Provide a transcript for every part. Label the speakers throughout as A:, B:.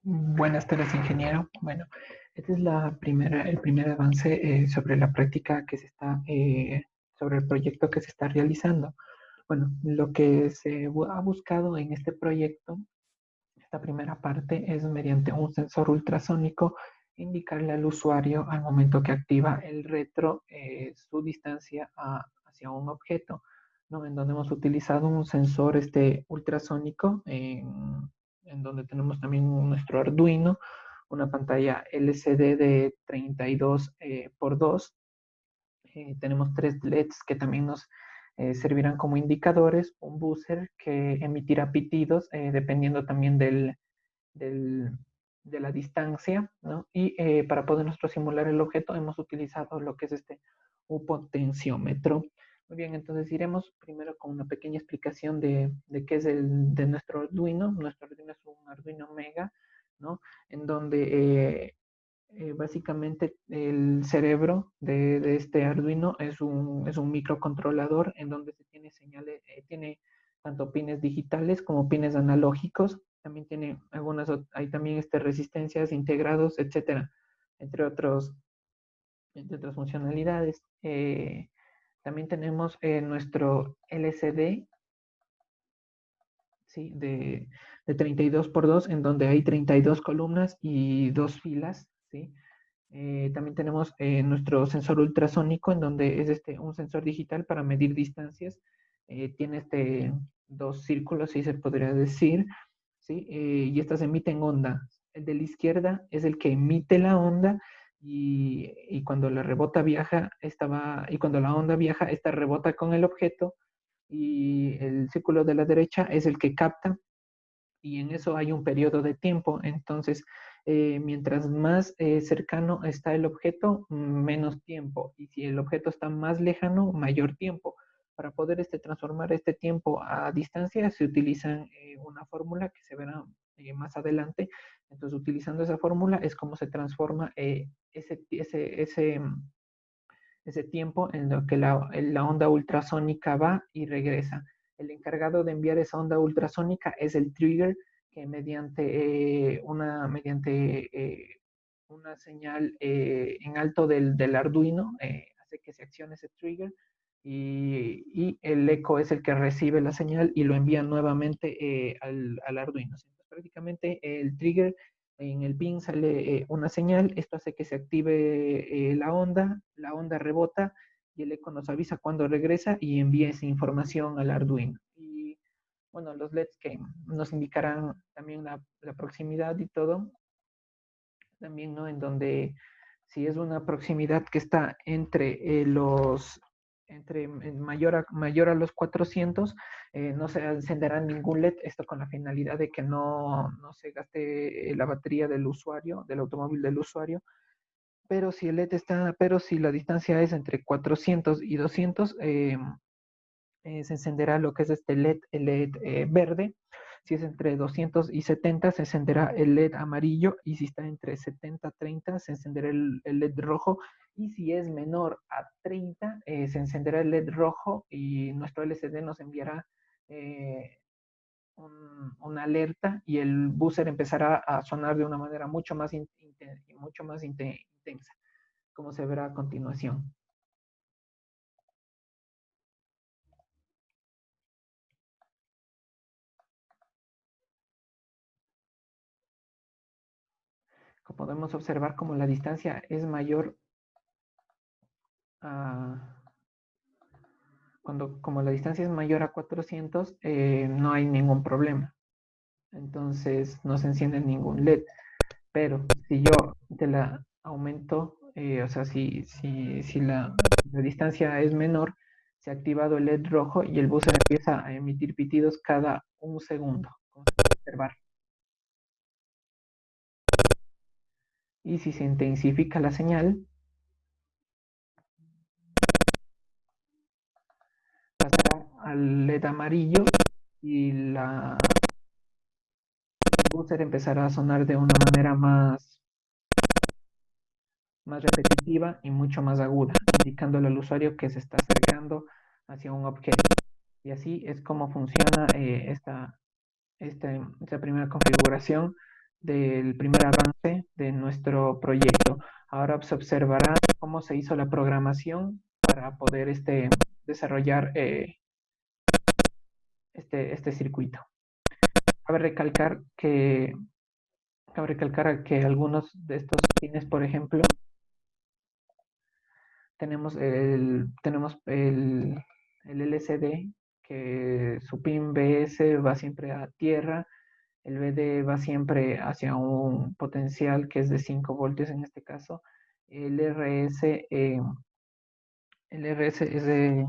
A: Buenas tardes, ingeniero. Bueno, este es el primer avance sobre la práctica que se está, sobre el proyecto que se está realizando. Bueno, lo que ha buscado en este proyecto, esta primera parte, es mediante un sensor ultrasónico indicarle al usuario al momento que activa el retro su distancia hacia un objeto, ¿no? En donde hemos utilizado un sensor ultrasónico en donde tenemos también nuestro Arduino, una pantalla LCD de 32 por 2. Tenemos tres LEDs que también nos servirán como indicadores, un buzzer que emitirá pitidos dependiendo también del, de la distancia, ¿no? Y para poder nosotros simular el objeto hemos utilizado lo que es un potenciómetro. Muy bien, entonces iremos primero con una pequeña explicación de qué es de nuestro Arduino. Nuestro Arduino es un Arduino Mega, ¿no? En donde básicamente el cerebro de este Arduino es un microcontrolador en donde se tiene señales, tiene tanto pines digitales como pines analógicos. También tiene hay también resistencias integrados, etcétera, entre otros, entre otras funcionalidades. También tenemos nuestro LCD, ¿sí? De 32 por 2 en donde hay 32 columnas y dos filas, ¿sí? También tenemos nuestro sensor ultrasónico, en donde es un sensor digital para medir distancias. Tiene dos círculos, si se podría decir, ¿sí? Y estas emiten onda. El de la izquierda es el que emite la onda y cuando la rebota viaja, y cuando la onda viaja, esta rebota con el objeto y el círculo de la derecha es el que capta y en eso hay un periodo de tiempo. Entonces, mientras más cercano está el objeto, menos tiempo. Y si el objeto está más lejano, mayor tiempo. Para poder transformar este tiempo a distancia, se utiliza una fórmula que se verá más adelante. Entonces, utilizando esa fórmula es como se transforma ese tiempo en lo que la onda ultrasónica va y regresa. El encargado de enviar esa onda ultrasónica es el trigger que mediante una señal en alto del Arduino hace que se accione ese trigger y el eco es el que recibe la señal y lo envía nuevamente al Arduino. Entonces, prácticamente el trigger en el pin sale una señal, esto hace que se active la onda rebota y el eco nos avisa cuando regresa y envía esa información al Arduino. Y bueno, los LEDs que nos indicarán también la proximidad y todo, también, ¿no? En donde si es una proximidad que está mayor a los 400, no se encenderá ningún LED, esto con la finalidad de que no se gaste la batería del usuario, del automóvil del usuario, pero si la distancia es entre 400 y 200, se encenderá lo que es el LED verde. Si es entre 200 y 70, se encenderá el LED amarillo. Y si está entre 70 y 30, se encenderá el LED rojo. Y si es menor a 30, se encenderá el LED rojo y nuestro LCD nos enviará eh, una alerta y el buzzer empezará a sonar de una manera mucho más intensa, como se verá a continuación. Como podemos observar, como la distancia es mayor a, como la distancia es mayor a 400, no hay ningún problema. Entonces no se enciende ningún LED. Pero si yo te la aumento, o sea, si la distancia es menor, se ha activado el LED rojo y el buzzer empieza a emitir pitidos cada un segundo, como se puede observar. Y si se intensifica la señal, pasará al LED amarillo y el buzzer empezará a sonar de una manera más repetitiva y mucho más aguda, indicándole al usuario que se está acercando hacia un objeto. Y así es como funciona esta primera configuración del primer avance de nuestro proyecto. Ahora se observará cómo se hizo la programación para poder desarrollar este circuito. Cabe recalcar que, cabe recalcar que algunos de estos pines, por ejemplo, tenemos el LCD, que su pin BS va siempre a tierra, el BD va siempre hacia un potencial que es de 5 voltios en este caso. El RS, el RS es de,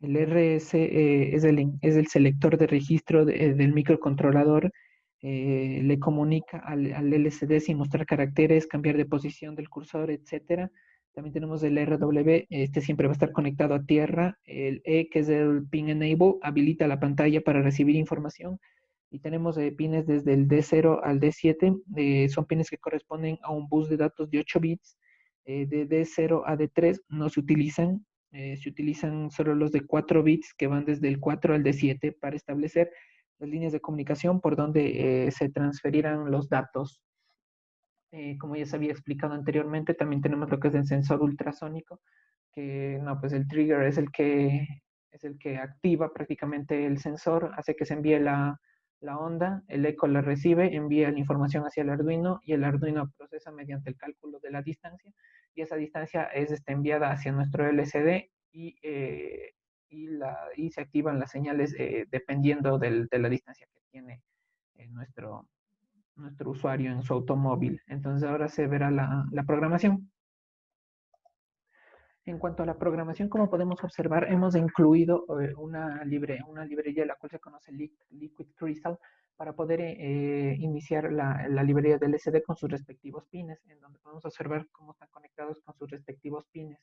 A: el RS es el selector de registro del microcontrolador. Le comunica al LCD sin mostrar caracteres, cambiar de posición del cursor, etcétera. También tenemos el RW, este siempre va a estar conectado a tierra. El E, que es el pin enable, habilita la pantalla para recibir información. Y tenemos pines desde el D0 al D7, son pines que corresponden a un bus de datos de 8 bits. De D0 a D3 no se utilizan solo los de 4 bits que van desde el 4 al D7 para establecer las líneas de comunicación por donde se transferirán los datos. Como ya se había explicado anteriormente, también tenemos lo que es el sensor ultrasónico, que no, pues el trigger es el que activa prácticamente el sensor, hace que se envíe la onda, el eco la recibe, envía la información hacia el Arduino y el Arduino procesa mediante el cálculo de la distancia y esa distancia es enviada hacia nuestro LCD y se activan las señales dependiendo de la distancia que tiene nuestro usuario en su automóvil. Entonces ahora se verá la programación. En cuanto a la programación, como podemos observar, hemos incluido una librería la cual se conoce Liquid Crystal para poder iniciar la librería del SD con sus respectivos pines, en donde podemos observar cómo están conectados con sus respectivos pines,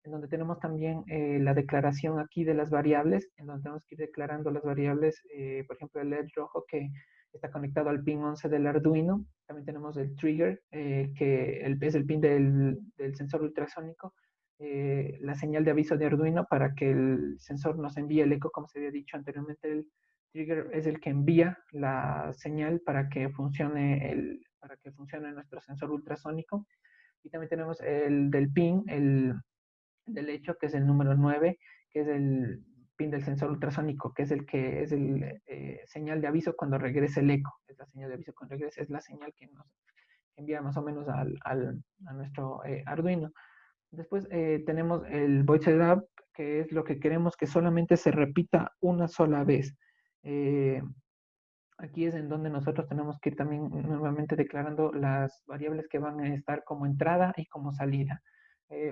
A: en donde tenemos también la declaración aquí de las variables, en donde tenemos que ir declarando las variables, por ejemplo, el LED rojo que está conectado al pin 11 del Arduino. También tenemos el trigger, es el pin del sensor ultrasónico, la señal de aviso de Arduino para que el sensor nos envíe el eco, como se había dicho anteriormente. El trigger es el que envía la señal para que funcione nuestro sensor ultrasónico. Y también tenemos el del pin, el del hecho, que es el número 9, que es el pin del sensor ultrasónico, que es el señal de aviso cuando regrese el eco. Es la señal de aviso cuando regrese, es la señal que nos envía más o menos a nuestro Arduino. Después tenemos el void setup, que es lo que queremos que solamente se repita una sola vez. Eh, Aquí es en donde nosotros tenemos que ir también nuevamente declarando las variables que van a estar como entrada y como salida.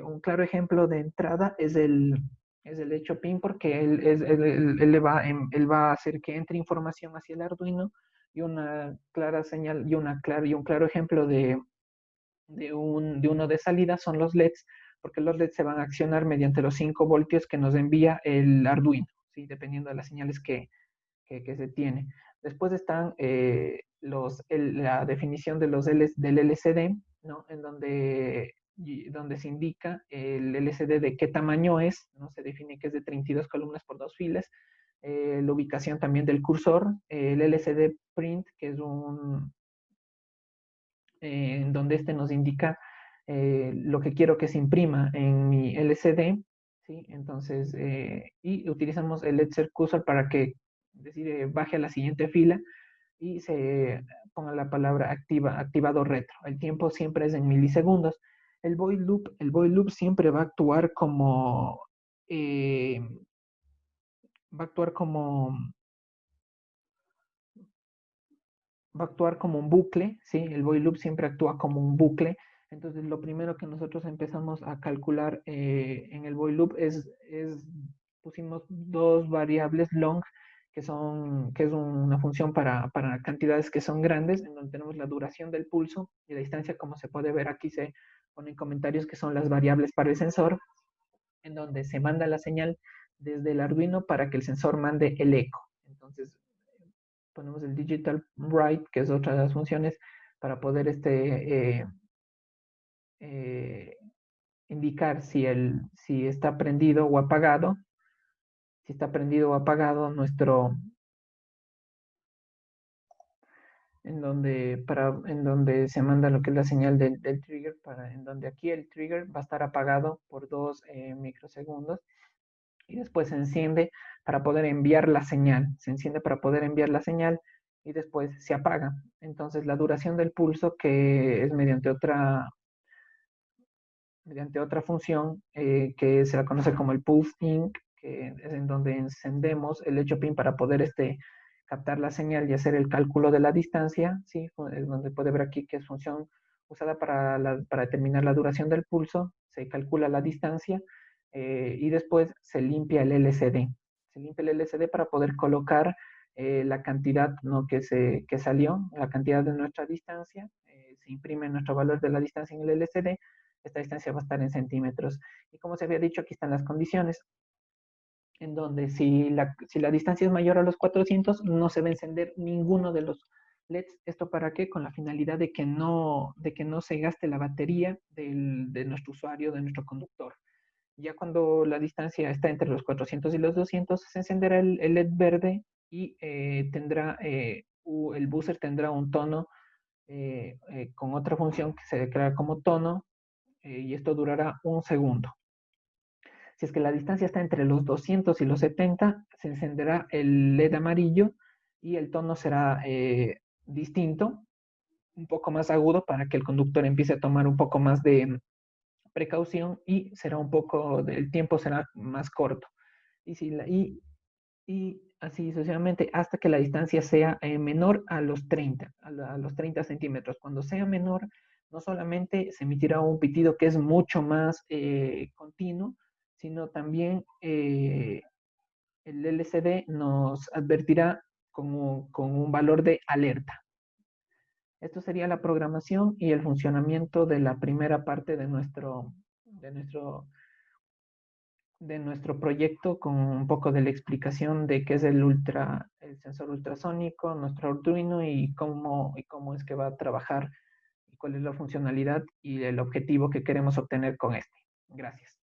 A: Un claro ejemplo de entrada es el hecho pin, porque él va a hacer que entre información hacia el Arduino, y una clara señal y un claro ejemplo de uno de salida son los LEDs, porque los LEDs se van a accionar mediante los 5 voltios que nos envía el Arduino, ¿sí? Dependiendo de las señales que se tiene. Después están la definición de del LCD, ¿no? En donde se indica el LCD de qué tamaño es, ¿no? Se define que es de 32 columnas por 2 filas. La ubicación también del cursor, el LCD print, que es en donde nos indica lo que quiero que se imprima en mi LCD, ¿sí? Entonces, y utilizamos el LED cursor para que baje a la siguiente fila y se ponga la palabra activado retro. El tiempo siempre es en milisegundos. El void loop siempre eh, va a actuar como va a actuar como un bucle, ¿sí? El void loop siempre actúa como un bucle. Entonces, lo primero que nosotros empezamos a calcular en el void loop pusimos dos variables long, que es una función para cantidades que son grandes, en donde tenemos la duración del pulso y la distancia. Como se puede ver aquí, se ponen comentarios que son las variables para el sensor, en donde se manda la señal desde el Arduino para que el sensor mande el eco. Entonces, ponemos el digital write, que es otra de las funciones para poder eh, indicar si está prendido o apagado, nuestro en donde se manda lo que es la señal del trigger, en donde aquí el trigger va a estar apagado por 2 microsegundos y después se enciende para poder enviar la señal. Se enciende para poder enviar la señal y después se apaga. Entonces la duración del pulso, que es mediante otra función que se la conoce como el pulse in, que es en donde encendemos el hecho pin para poder captar la señal y hacer el cálculo de la distancia, ¿sí? Es donde puede ver aquí que es función usada para determinar la duración del pulso, se calcula la distancia y después se limpia el LCD. Se limpia el LCD para poder colocar la cantidad, ¿no?, que salió, la cantidad de nuestra distancia, se imprime nuestro valor de la distancia en el LCD. Esta distancia va a estar en centímetros. Y como se había dicho, aquí están las condiciones, en donde si la distancia es mayor a los 400, no se va a encender ninguno de los LEDs. ¿Esto para qué? Con la finalidad de que no se gaste la batería de nuestro usuario, de nuestro conductor. Ya cuando la distancia está entre los 400 y los 200, se encenderá el LED verde y el buzzer tendrá un tono con otra función que se declara como tono, y esto durará 1 segundo. Si es que la distancia está entre los 200 y los 70, se encenderá el LED amarillo y el tono será distinto, un poco más agudo para que el conductor empiece a tomar un poco más de precaución y el tiempo será más corto. Y, si la, y así sucesivamente hasta que la distancia sea menor a los 30, a los 30 centímetros. Cuando sea menor, no solamente se emitirá un pitido que es mucho más continuo, sino también el LCD nos advertirá con un valor de alerta. Esto sería la programación y el funcionamiento de la primera parte de nuestro proyecto, con un poco de la explicación de qué es el sensor ultrasónico, nuestro Arduino y cómo es que va a trabajar y cuál es la funcionalidad y el objetivo que queremos obtener con este. Gracias.